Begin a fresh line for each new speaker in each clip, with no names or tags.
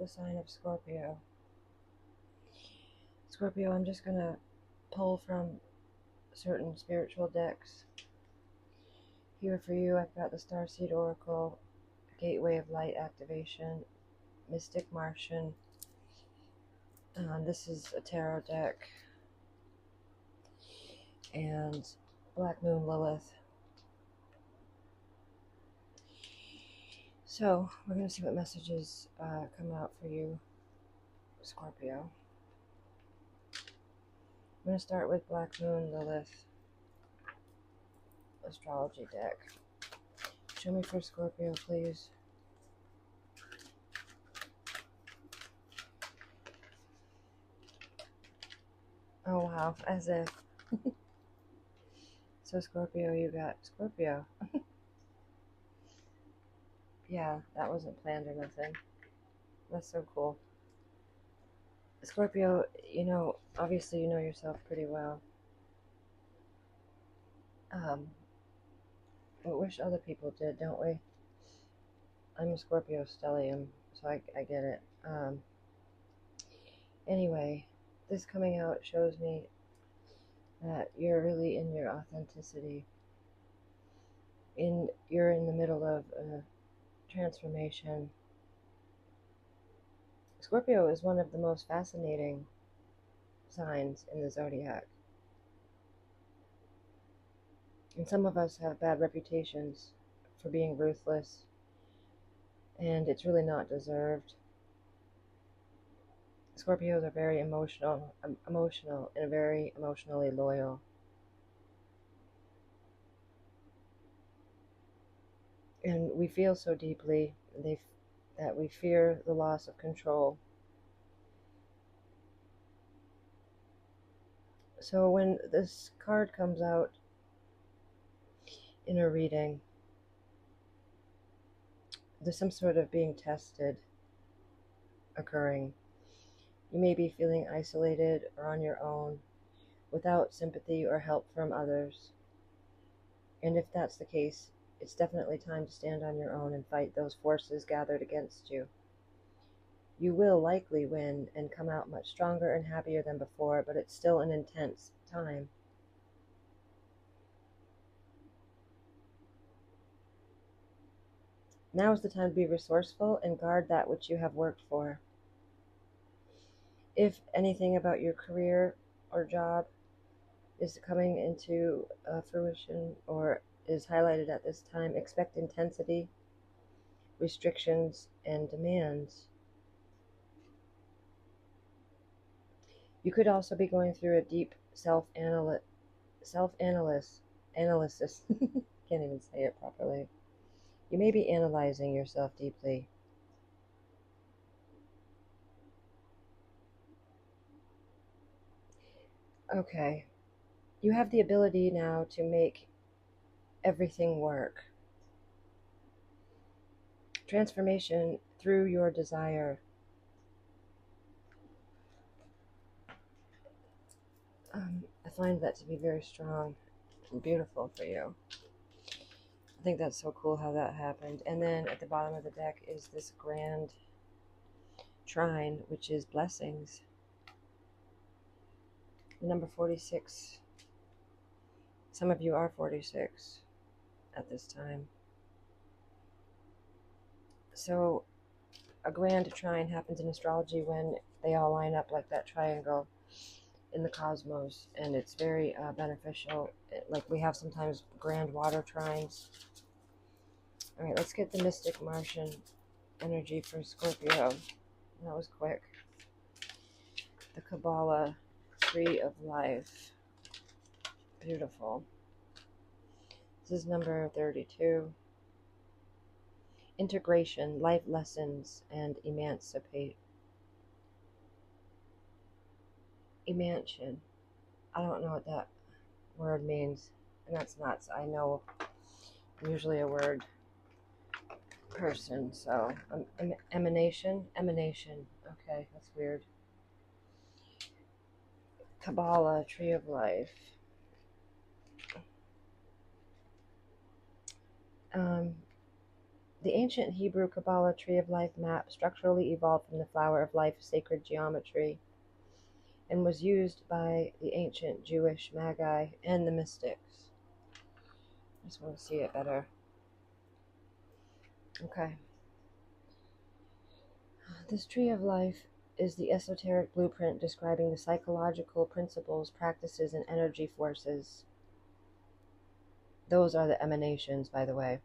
the sign of Scorpio. Scorpio, I'm just going to pull from certain spiritual decks. Here for you, I've got the Starseed Oracle, Gateway of Light Activation, Mystic Martian. This is a tarot deck. And Black Moon Lilith. So, we're going to see what messages come out for you, Scorpio. I'm going to start with Black Moon Lilith astrology deck. Show me for Scorpio, please. Oh, wow. As if. So, Scorpio, you got Scorpio. Yeah, that wasn't planned or nothing. That's so cool. Scorpio, you know, obviously you know yourself pretty well. We wish other people did, don't we? I'm a Scorpio stellium, so I get it. Anyway, this coming out shows me that you're really in your authenticity. You're in the middle of a transformation. Scorpio is one of the most fascinating signs in the zodiac. And some of us have bad reputations for being ruthless, and it's really not deserved. Scorpios are very emotional and very emotionally loyal. And we feel so deeply that we fear the loss of control. So when this card comes out in a reading, there's some sort of being tested occurring. You may be feeling isolated or on your own, without sympathy or help from others. And if that's the case, it's definitely time to stand on your own and fight those forces gathered against you. You will likely win and come out much stronger and happier than before, but it's still an intense time. Now is the time to be resourceful and guard that which you have worked for. If anything about your career or job is coming into fruition or is highlighted at this time, expect intensity, restrictions, and demands. You could also be going through a deep self-analysis. Can't even say it properly. You may be analyzing yourself deeply. Okay. You have the ability now to make everything work. Transformation through your desire. I find that to be very strong and beautiful for you. I think that's so cool how that happened. And then at the bottom of the deck is this grand trine, which is blessings. Number 46. Some of you are 46 at this time. So a grand trine happens in astrology when they all line up like that triangle in the cosmos, and it's very beneficial. Like we have sometimes grand water trines. All right, let's get the Mystic Martian energy for Scorpio. That was quick. The Kabbalah Tree of Life. Beautiful. This is number 32. Integration, life lessons, and emancipate. Emantion. I don't know what that word means, and that's nuts. I know I'm usually a word person, so emanation. Okay, that's weird. Kabbalah, Tree of Life. The ancient Hebrew Kabbalah Tree of Life map structurally evolved from the Flower of Life sacred geometry and was used by the ancient Jewish Magi and the mystics. I just want to see it better. Okay. This Tree of Life is the esoteric blueprint describing the psychological principles, practices, and energy forces. Those are the emanations, by the way,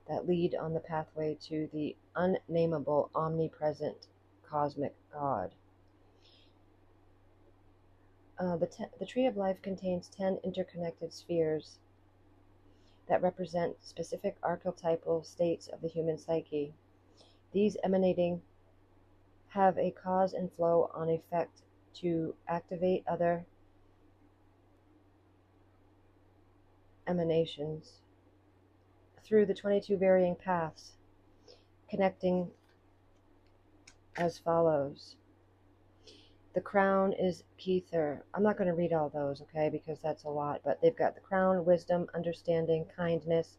that lead on the pathway to the unnameable, omnipresent cosmic God. The Tree of Life contains 10 interconnected spheres that represent specific archetypal states of the human psyche. These emanating have a cause and flow on effect to activate other emanations through the 22 varying paths, connecting as follows. The crown is Kether. I'm not going to read all those, okay, because that's a lot, but they've got the crown, wisdom, understanding, kindness,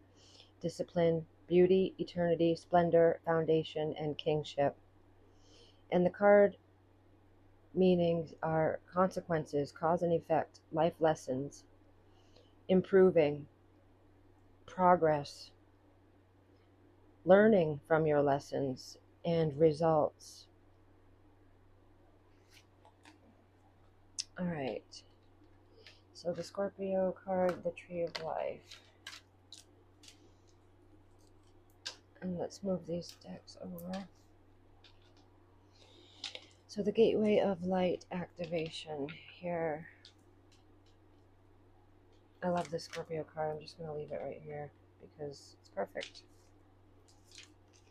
discipline, beauty, eternity, splendor, foundation, and kingship. And the card meanings are consequences, cause and effect, life lessons, improving, progress, learning from your lessons, and results. All right. So the Scorpio card, the Tree of Life. And let's move these decks over. So the Gateway of Light activation here. I love this Scorpio card. I'm just going to leave it right here because it's perfect.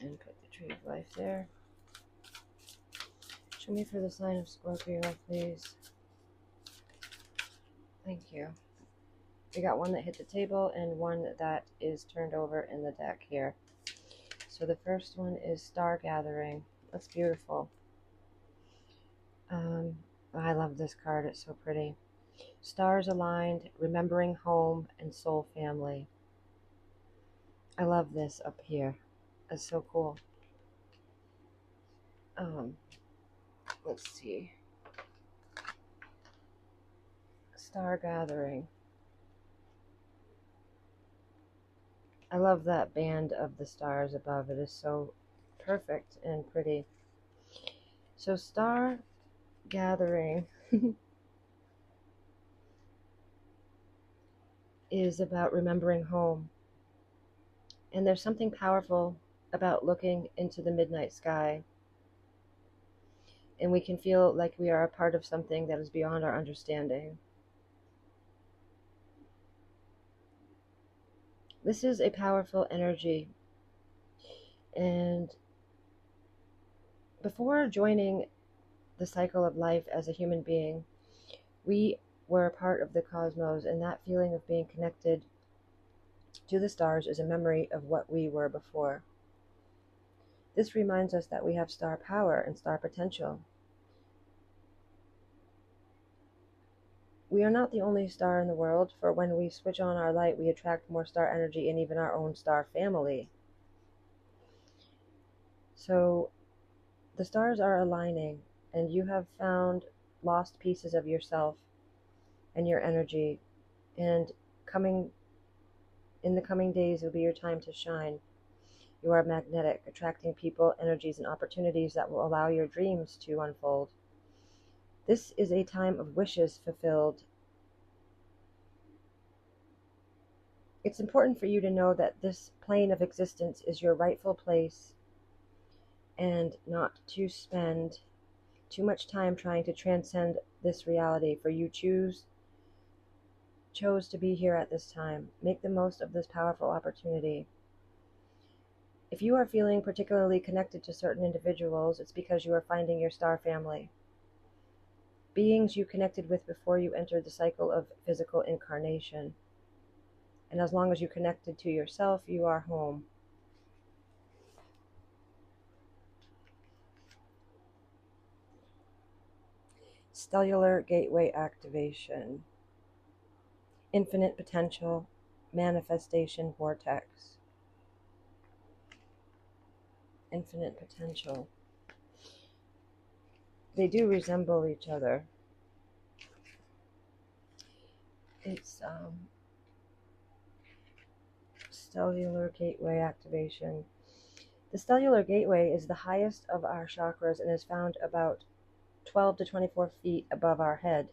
And put the Tree of Life there. Show me for the sign of Scorpio, please. Thank you. We got one that hit the table and one that is turned over in the deck here. So the first one is Star Gathering. That's beautiful. I love this card. It's so pretty. Stars aligned, remembering home and soul family. I love this up here. It's so cool. Let's see. Star Gathering. I love that band of the stars above. It is so perfect and pretty. So Star Gathering is about remembering home. And there's something powerful about looking into the midnight sky. And we can feel like we are a part of something that is beyond our understanding. This is a powerful energy. And before joining the cycle of life as a human being, we were a part of the cosmos, and that feeling of being connected to the stars is a memory of what we were before. This reminds us that we have star power and star potential. We are not the only star in the world, for when we switch on our light, we attract more star energy and even our own star family. So the stars are aligning, and you have found lost pieces of yourself and your energy, and in the coming days will be your time to shine. You are magnetic, attracting people, energies, and opportunities that will allow your dreams to unfold. This is a time of wishes fulfilled. It's important for you to know that this plane of existence is your rightful place, and not to spend too much time trying to transcend this reality, for you chose to be here at this time. Make the most of this powerful opportunity. If you are feeling particularly connected to certain individuals, it's because you are finding your star family. Beings you connected with before you entered the cycle of physical incarnation. And as long as you connected to yourself, you are home. Stellar Gateway activation. Infinite potential manifestation vortex. infinite potential. They do resemble each other. It's stellar gateway activation. The stellar gateway is the highest of our chakras and is found about 12 to 24 feet above our head.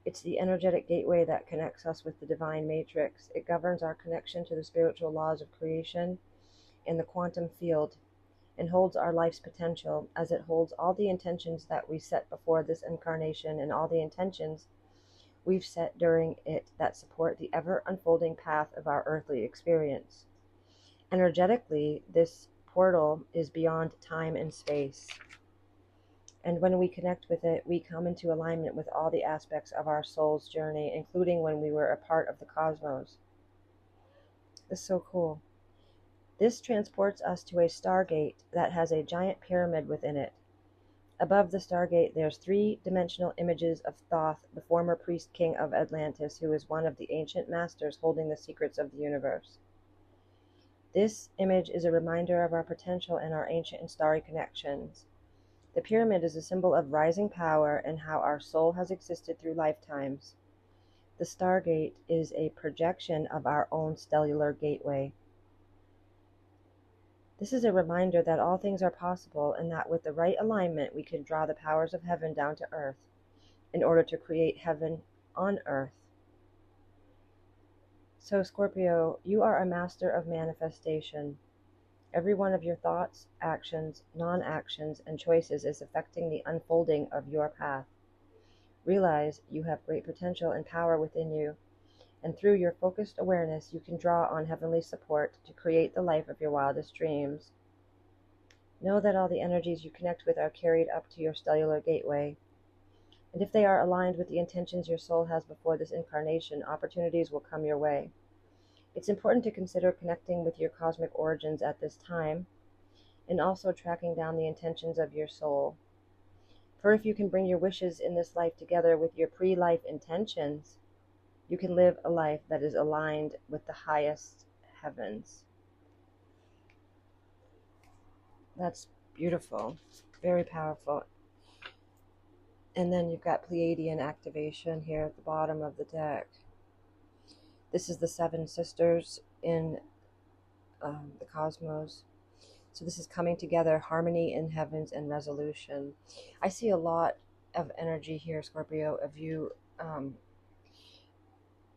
It's the energetic gateway that connects us with the divine matrix. It governs our connection to the spiritual laws of creation and the quantum field, and holds our life's potential, as it holds all the intentions that we set before this incarnation and all the intentions we've set during it that support the ever unfolding path of our earthly experience. Energetically, this portal is beyond time and space. And when we connect with it, we come into alignment with all the aspects of our soul's journey, including when we were a part of the cosmos. This is so cool. This transports us to a stargate that has a giant pyramid within it. Above the stargate, there's three-dimensional images of Thoth, the former priest king of Atlantis, who is one of the ancient masters holding the secrets of the universe. This image is a reminder of our potential and our ancient and starry connections. The pyramid is a symbol of rising power and how our soul has existed through lifetimes. The stargate is a projection of our own stellar gateway. This is a reminder that all things are possible and that with the right alignment we can draw the powers of heaven down to earth in order to create heaven on earth. So Scorpio, you are a master of manifestation. Every one of your thoughts, actions, non-actions, and choices is affecting the unfolding of your path. Realize you have great potential and power within you, and through your focused awareness you can draw on heavenly support to create the life of your wildest dreams. Know that all the energies you connect with are carried up to your stellar gateway, and if they are aligned with the intentions your soul has before this incarnation, opportunities will come your way. It's important to consider connecting with your cosmic origins at this time, and also tracking down the intentions of your soul. For if you can bring your wishes in this life together with your pre-life intentions, you can live a life that is aligned with the highest heavens. That's beautiful, very powerful. And then you've got Pleiadian activation here at the bottom of the deck. This is the seven sisters in the cosmos. So this is coming together, harmony in heavens and resolution. I see a lot of energy here, Scorpio, of you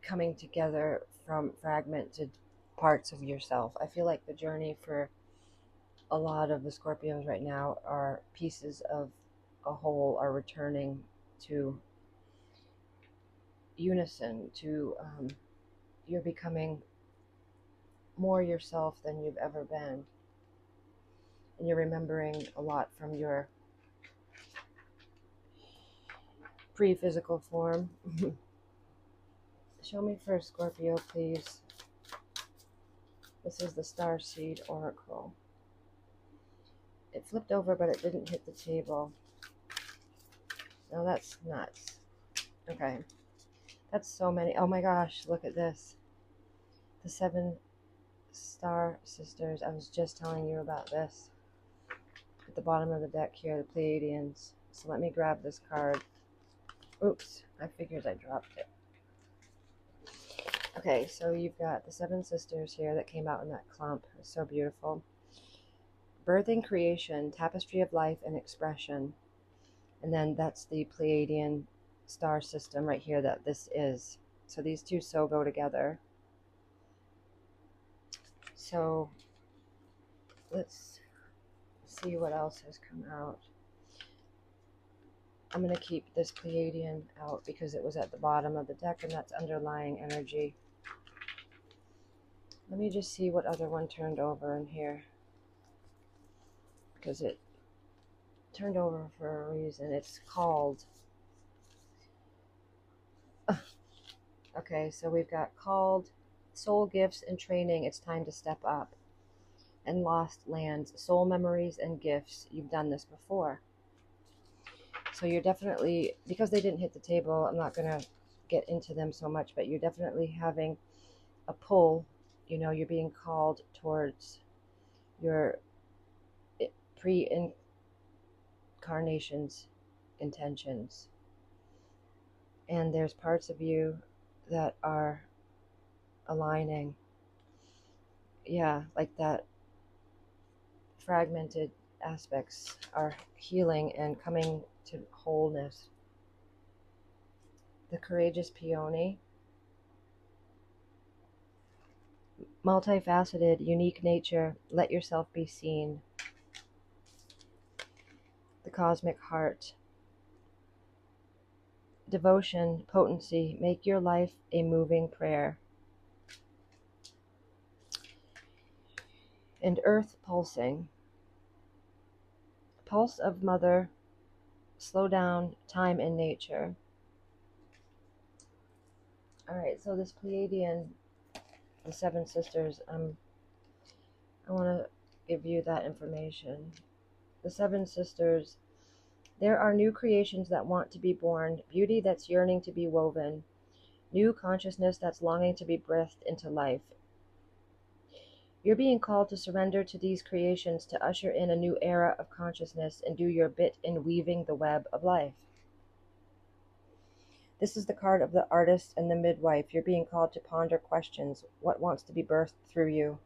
coming together from fragmented parts of yourself. I feel like the journey for a lot of the Scorpios right now are pieces of a whole are returning to unison, to you're becoming more yourself than you've ever been. And you're remembering a lot from your pre-physical form. Show me first, Scorpio, please. This is the Starseed Oracle. It flipped over, but it didn't hit the table. Now that's nuts. Okay. That's so many. Oh my gosh, look at this. The 7 star sisters. I was just telling you about this. At the bottom of the deck here, the Pleiadians. So let me grab this card. Oops, I figured I dropped it. Okay, so you've got the 7 sisters here that came out in that clump. It's so beautiful. Birthing, creation, tapestry of life and expression. And then that's the Pleiadian star system right here that this is. So these two so go together. So let's see what else has come out. I'm going to keep this Pleiadian out because it was at the bottom of the deck and that's underlying energy. Let me just see what other one turned over in here, because it turned over for a reason. It's called... Okay, so we've got called, soul gifts and training, it's time to step up. And lost lands, soul memories and gifts. You've done this before. So you're definitely, because they didn't hit the table, I'm not going to get into them so much, but you're definitely having a pull. You know, you're being called towards your pre-incarnation's intentions. And there's parts of you that are aligning. Yeah, like that fragmented aspects are healing and coming to wholeness. The courageous peony. Multifaceted, unique nature. Let yourself be seen. The cosmic heart. Devotion, potency. Make your life a moving prayer. And earth pulsing. Pulse of mother. Slow down time in nature. Alright, so this Pleiadian, the seven sisters, I want to give you that information. The seven sisters, there are new creations that want to be born, beauty that's yearning to be woven, new consciousness that's longing to be breathed into life. You're being called to surrender to these creations to usher in a new era of consciousness and do your bit in weaving the web of life. This is the card of the artist and the midwife. You're being called to ponder questions. What wants to be birthed through you?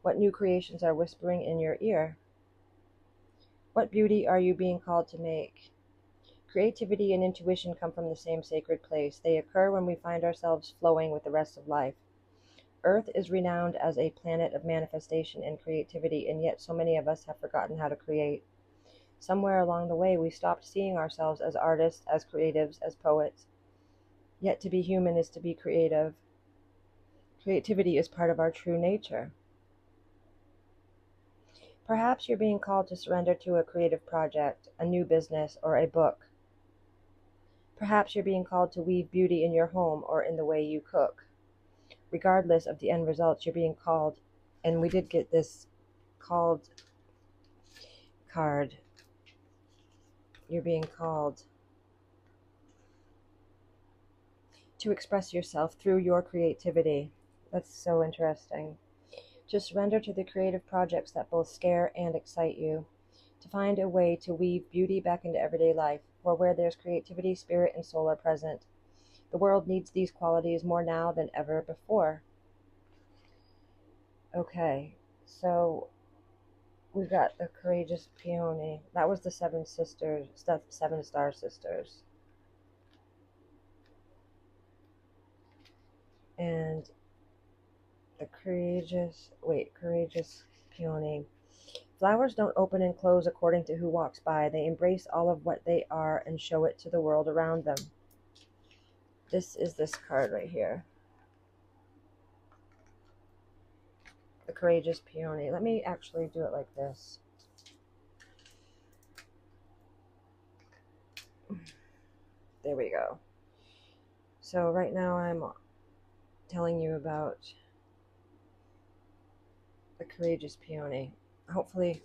What new creations are whispering in your ear? What beauty are you being called to make? Creativity and intuition come from the same sacred place. They occur when we find ourselves flowing with the rest of life. Earth is renowned as a planet of manifestation and creativity, and yet so many of us have forgotten how to create. Somewhere along the way, we stopped seeing ourselves as artists, as creatives, as poets. Yet to be human is to be creative. Creativity is part of our true nature. Perhaps you're being called to surrender to a creative project, a new business, or a book. Perhaps you're being called to weave beauty in your home or in the way you cook. Regardless of the end results, you're being called, and we did get this called card. You're being called to express yourself through your creativity. That's so interesting. To surrender to the creative projects that both scare and excite you. To find a way to weave beauty back into everyday life, for where there's creativity, spirit, and soul are present. The world needs these qualities more now than ever before. Okay, so we've got the courageous peony. That was the seven sisters, seven star sisters. And the courageous peony. Flowers don't open and close according to who walks by. They embrace all of what they are and show it to the world around them. This is this card right here. The courageous peony. Let me actually do it like this. There we go. So right now I'm telling you about the courageous peony. Hopefully,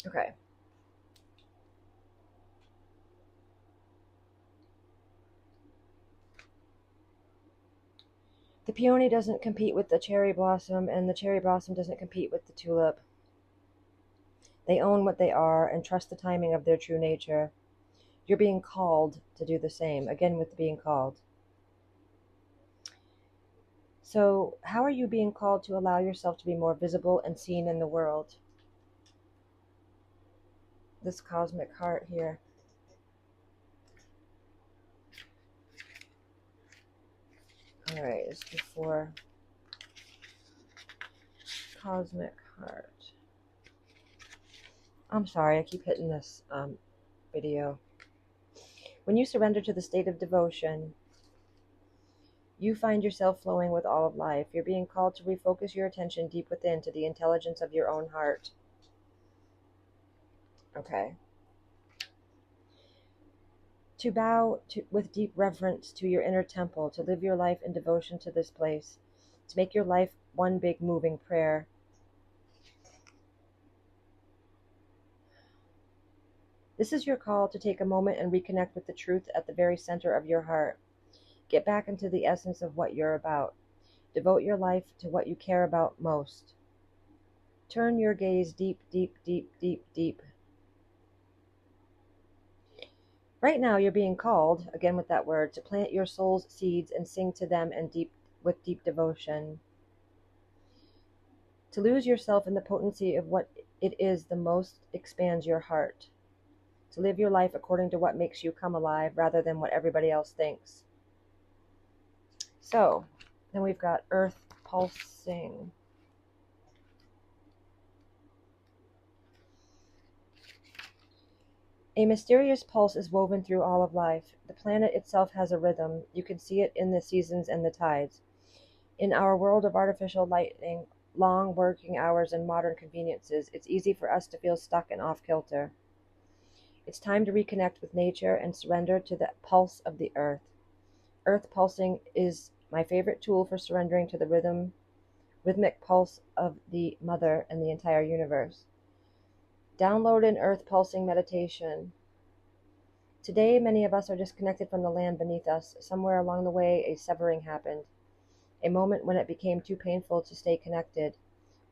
okay. The peony doesn't compete with the cherry blossom, and the cherry blossom doesn't compete with the tulip. They own what they are and trust the timing of their true nature. You're being called to do the same, again with being called. So, how are you being called to allow yourself to be more visible and seen in the world? This cosmic heart here. Alright, it's before cosmic heart. I'm sorry, I keep hitting this video. When you surrender to the state of devotion, you find yourself flowing with all of life. You're being called to refocus your attention deep within to the intelligence of your own heart. Okay. To bow with deep reverence to your inner temple, to live your life in devotion to this place, to make your life one big moving prayer. This is your call to take a moment and reconnect with the truth at the very center of your heart. Get back into the essence of what you're about. Devote your life to what you care about most. Turn your gaze deep, deep, deep, deep, deep. Right now you're being called, again with that word, to plant your soul's seeds and sing to them with deep devotion. To lose yourself in the potency of what it is the most expands your heart. To live your life according to what makes you come alive rather than what everybody else thinks. So, then we've got earth pulsing. A mysterious pulse is woven through all of life. The planet itself has a rhythm. You can see it in the seasons and the tides. In our world of artificial lighting, long working hours, and modern conveniences, it's easy for us to feel stuck and off kilter. It's time to reconnect with nature and surrender to the pulse of the earth. Earth pulsing is my favorite tool for surrendering to the rhythmic pulse of the mother and the entire universe. Download an earth pulsing meditation. Today, many of us are disconnected from the land beneath us. Somewhere along the way, a severing happened. A moment when it became too painful to stay connected.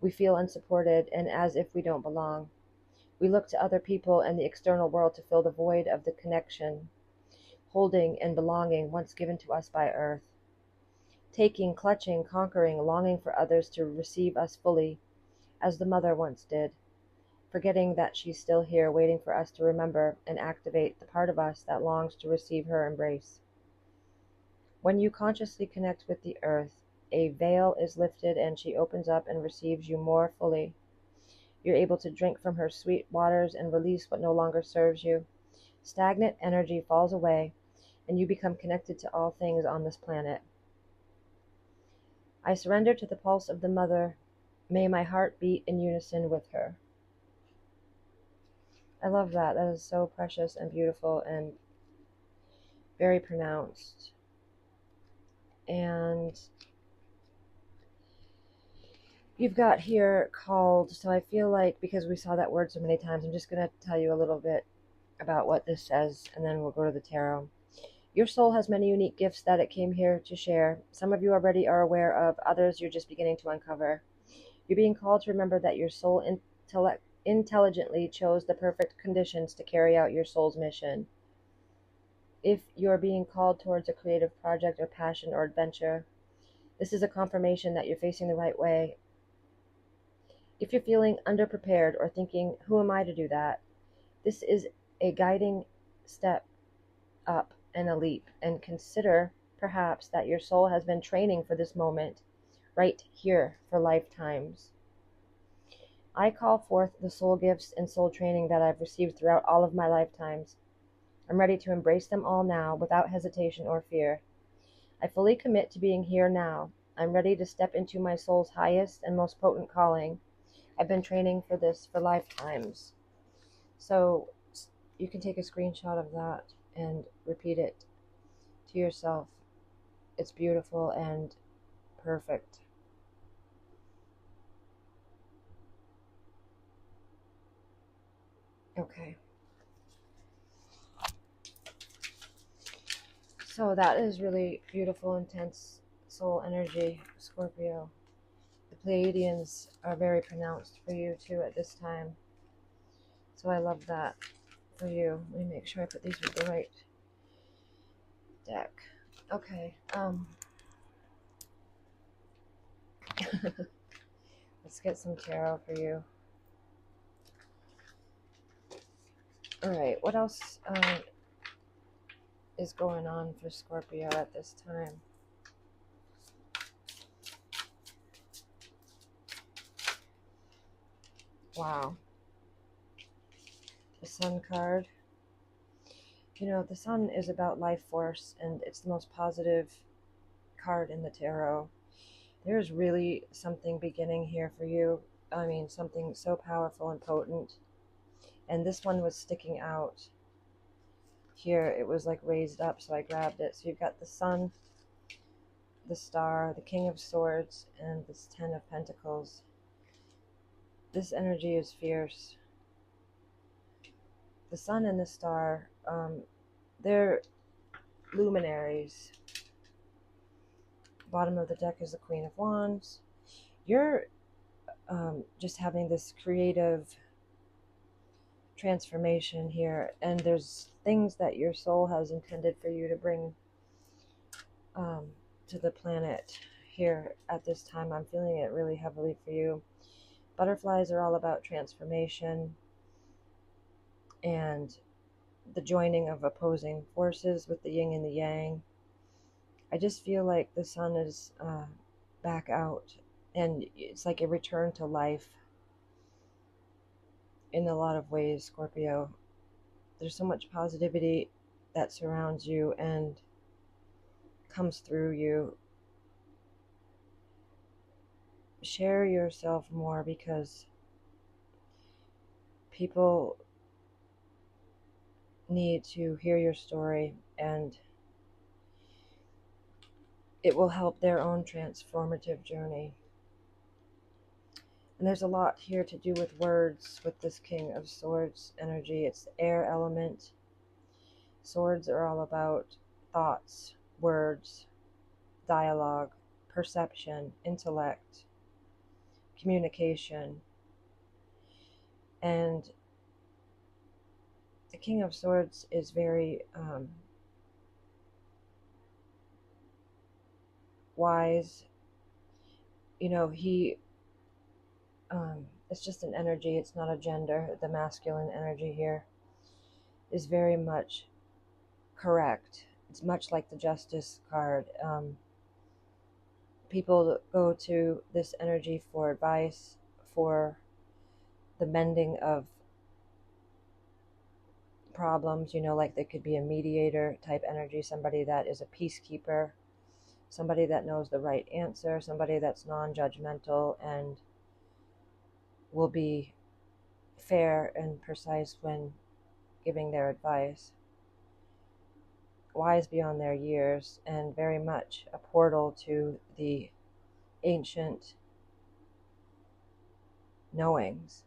We feel unsupported and as if we don't belong. We look to other people and the external world to fill the void of the connection, holding and belonging once given to us by earth. Taking, clutching, conquering, longing for others to receive us fully, as the mother once did. Forgetting that she's still here waiting for us to remember and activate the part of us that longs to receive her embrace. When you consciously connect with the earth, a veil is lifted and she opens up and receives you more fully. You're able to drink from her sweet waters and release what no longer serves you. Stagnant energy falls away and you become connected to all things on this planet. I surrender to the pulse of the mother. May my heart beat in unison with her. I love that. That is so precious and beautiful and very pronounced. And you've got here called, so I feel like because we saw that word so many times, I'm just going to tell you a little bit about what this says, and then we'll go to the tarot. Your soul has many unique gifts that it came here to share. Some of you already are aware of, others you're just beginning to uncover. You're being called to remember that your soul intelligently chose the perfect conditions to carry out your soul's mission. If you're being called towards a creative project or passion or adventure, this is a confirmation that you're facing the right way. If you're feeling underprepared or thinking, who am I to do that? This is a guiding step up and a leap, and consider perhaps that your soul has been training for this moment right here for lifetimes. I call forth the soul gifts and soul training that I've received throughout all of my lifetimes. I'm ready to embrace them all now without hesitation or fear. I fully commit to being here now. I'm ready to step into my soul's highest and most potent calling. I've been training for this for lifetimes. So you can take a screenshot of that and repeat it to yourself. It's beautiful and perfect. Okay. So that is really beautiful, intense soul energy, Scorpio. The Pleiadians are very pronounced for you too at this time. So I love that for you. Let me make sure I put these with the right deck. Okay. Let's get some tarot for you. Alright, what else is going on for Scorpio at this time? Wow. The Sun card. You know, the Sun is about life force, and it's the most positive card in the tarot. There's really something beginning here for you. I mean, something so powerful and potent. And this one was sticking out here. It was like raised up, so I grabbed it. So you've got the Sun, the Star, the King of Swords, and this Ten of Pentacles. This energy is fierce. The Sun and the Star, they're luminaries. Bottom of the deck is the Queen of Wands. You're just having this creative transformation here, and there's things that your soul has intended for you to bring um, to the planet here at this time. I'm feeling it really heavily for you. Butterflies are all about transformation and the joining of opposing forces with the yin and the yang. I just feel like the sun is back out, and it's like a return to life in a lot of ways, Scorpio. There's so much positivity that surrounds you and comes through you. Share yourself more, because people need to hear your story, and it will help their own transformative journey. And there's a lot here to do with words with this King of Swords energy. It's the air element. Swords are all about thoughts, words, dialogue, perception, intellect, communication. And the King of Swords is very wise. You know, it's just an energy, it's not a gender. The masculine energy here is very much correct. It's much like the Justice card. People go to this energy for advice, for the mending of problems, you know, like there could be a mediator type energy, somebody that is a peacekeeper, somebody that knows the right answer, somebody that's non-judgmental and will be fair and precise when giving their advice. Wise beyond their years, and very much a portal to the ancient knowings.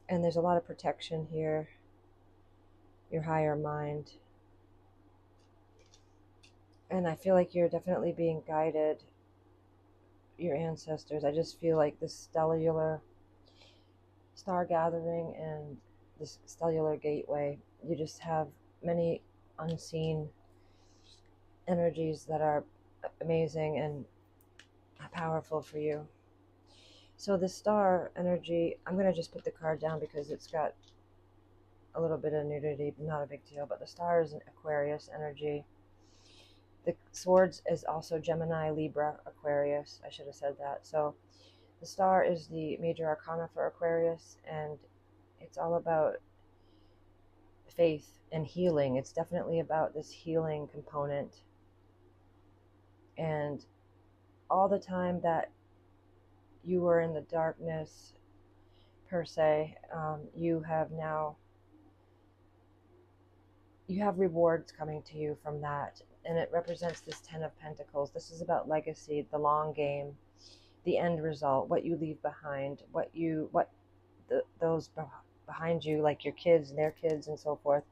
And there's a lot of protection here, your higher mind. And I feel like you're definitely being guided, your ancestors. I just feel like this stellar star gathering and this stellar gateway, you just have many unseen energies that are amazing and powerful for you. So the star energy, I'm going to just put the card down because it's got a little bit of nudity, not a big deal, but the star is an Aquarius energy. The swords is also Gemini, Libra, Aquarius. I should have said that. So the star is the major arcana for Aquarius, and it's all about faith and healing. It's definitely about this healing component. And all the time that you were in the darkness, per se, you have rewards coming to you from that. And it represents this 10 of Pentacles. This is about legacy, the long game, the end result, what you leave behind, those behind you, like your kids and their kids and so forth,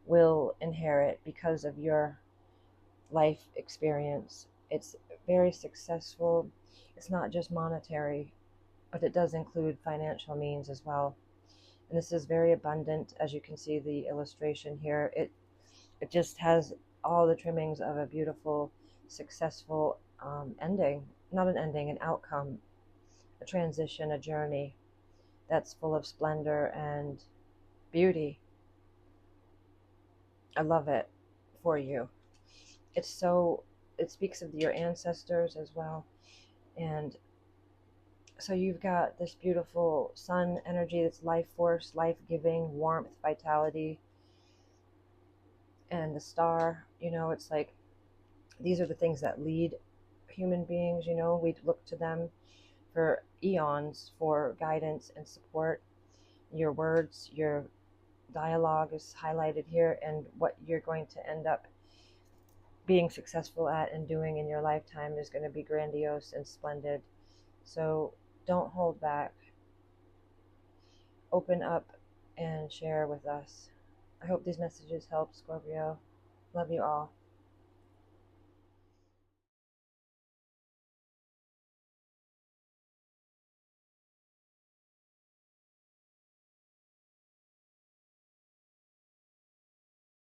will inherit because of your life experience. It's very successful. It's not just monetary, but it does include financial means as well. And this is very abundant, as you can see the illustration here. It just has all the trimmings of a beautiful, successful ending. Not an ending, an outcome, a transition, a journey that's full of splendor and beauty. I love it for you. It speaks of your ancestors as well. And so you've got this beautiful sun energy that's life force, life-giving, warmth, vitality. And the star, you know, it's like these are the things that lead human beings, you know. We look to them for eons for guidance and support. Your words, your dialogue is highlighted here, and what you're going to end up being successful at and doing in your lifetime is going to be grandiose and splendid. So don't hold back. Open up and share with us. I hope these messages help, Scorpio. Love you all.